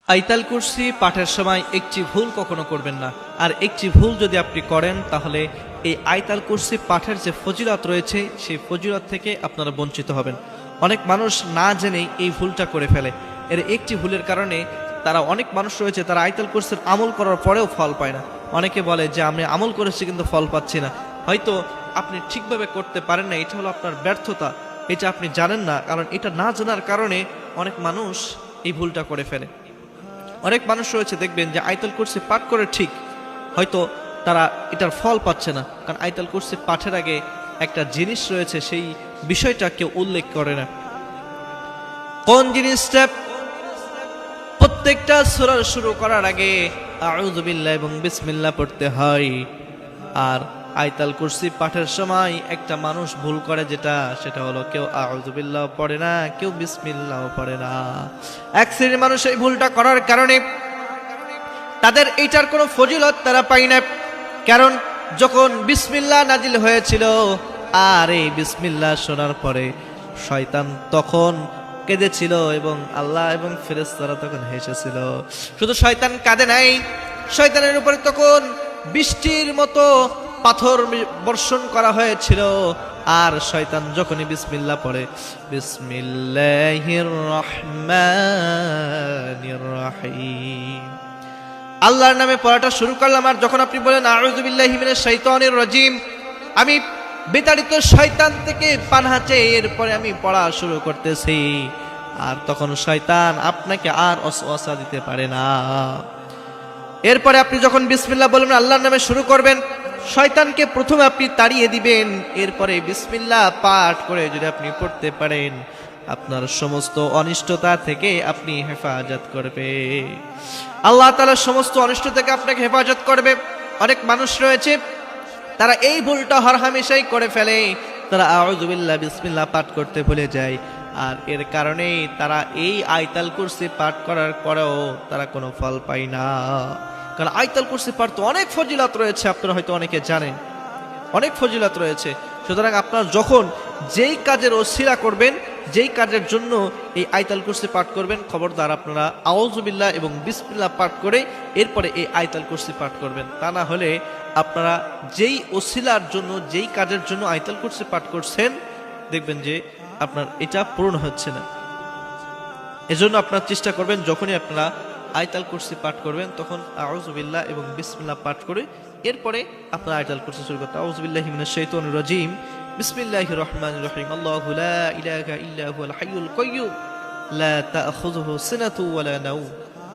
আয়াতুল কুরসি পাঠের সময় একটি ভুল কখনো করবেন না। আর একটি ভুল যদি আপনি করেন তাহলে এই আয়াতুল কুরসি পাঠের যে ফজিলত রয়েছে সেই ফজিলত থেকে আপনারা বঞ্চিত হবেন। অনেক মানুষ না জেনেই এই ভুলটা করে ফেলে। এর একটি ভুলের কারণে অনেক মানুষ রয়েছে তারা আয়াতুল কুরসির আমল করার পরেও ফল পায় না। অনেকে বলে যে আমি আমল করেছি কিন্তু ফল পাচ্ছি না। হয়তো আপনি ঠিকভাবে করতে পারেন না, এটা হলো আপনার ব্যর্থতা, এটা আপনি জানেন না। কারণ এটা না জানার কারণে অনেক মানুষ এই ভুলটা করে ফেলে। অনেক মানুষ রয়েছে দেখবেন যে আয়াতুল কুরসি পাঠ করে ঠিক, হয়তো তারা এটার ফল পাচ্ছে না। কারণ আয়াতুল কুরসি পাঠের আগে একটা জিনিস রয়েছে, সেই বিষয়টা কেউ উল্লেখ করে না। কোন জিনিসটা? প্রত্যেকটা সূরা শুরু করার আগে আউযু বিল্লাহি এবং বিসমিল্লাহ পড়তে হয়। আর আয়াতুল কুরসি পাঠের সময় একটা মানুষ ভুল করে, সেটা হলো কেউ আউযু বিল্লাহ পড়ে না, কেউ বিসমিল্লাহ পড়ে না। এক শ্রেণীর মানুষ এই ভুলটা করার কারণে তাদের এইটার কোনো ফজিলত তারা পায় না। কারণ যখন বিসমিল্লাহ নাজিল হয়েছিল আর এই বিসমিল্লাহ শোনার পরে শয়তান তখন কেঁদেছিল এবং আল্লাহ এবং ফেরেশতারা তখন হেসেছিল। শুধু শয়তান কাঁদে নাই, শয়তানের উপরে তখন বৃষ্টির মতো পাথর বর্ষণ করা হয়েছিল। আর শয়তান যখনই বিসমিল্লাহ পড়ে, বিসমিল্লাহির রহমানির রহিম, আল্লাহর নামে পড়াটা শুরু করলাম। আর যখন আপনি বলেন আউযু বিল্লাহি মিনাশ শাইতানির রাজিম, আমি বিতাড়িত শয়তান থেকে পানাহ চেয়ে এরপরে আমি পড়া শুরু করতেছি, আর তখন শয়তান আপনাকে আর ওয়াসওয়াসা দিতে পারে না। এরপরে আপনি যখন বিসমিল্লাহ বলবেন, আল্লাহর নামে শুরু করবেন, শয়তানকে প্রথমে আপনি তাড়িয়ে দিবেন। এরপরে বিসমিল্লাহ পাঠ করে যদি আপনি পড়তে পারেন, আপনার সমস্ত অনিষ্টতা থেকে আপনি হেফাজত করবে। আল্লাহ তাআলা সমস্ত অনিষ্ট থেকে আপনাকে হেফাজত করবে। অনেক মানুষ রয়েছে তারা এই ভুলটা হরহামেশাই করে ফেলে, তারা আউযু বিল্লাহ বিসমিল্লাহ পাঠ করতে ভুলে যায়। আর এর কারণেই তারা এই আয়াতুল কুরসি পাঠ করার পরেও তারা কোনো ফল পায় না। কারণ আয়াতুল কুরসি পাঠ তো অনেক ফজিলত রয়েছে, আপনারা হয়তো অনেকে জানেন, অনেক ফজিলত রয়েছে। সুতরাং আপনারা যখন যেই কাজের ওসিলা করবেন, যেই কাজের জন্য এই আয়াতুল কুরসি পাঠ করবেন, খবরদার আপনারা আউযু বিল্লাহ এবং বিসমিল্লাহ পাঠ করে এরপরে এই আয়াতুল কুরসি পাঠ করবেন। তা না হলে আপনারা যেই ওসিলার জন্য, যেই কাজের জন্য আয়াতুল কুরসি পাঠ করছেন, দেখবেন যে আপনার এটা পূরণ হচ্ছে না। এজন্য আপনারা চেষ্টা করবেন যখনই আপনারা আয়াতুল কুরসি পাঠ করবেন তখন আউযু বিল্লাহ এবং বিসমিল্লাহ পাঠ করে এরপরে আপনারা আয়াতুল কুরসি শুরু করতে। আউযু বিল্লাহি মিনাশ শাইতানির রাজিম, বিসমিল্লাহির রহমানির রহিম, আল্লাহু লা ইলাহা ইল্লা হুয়াল হাইয়ুল কাইয়্যুম লা তা'খুযুহু সিনাতুন ওয়া লা নাওম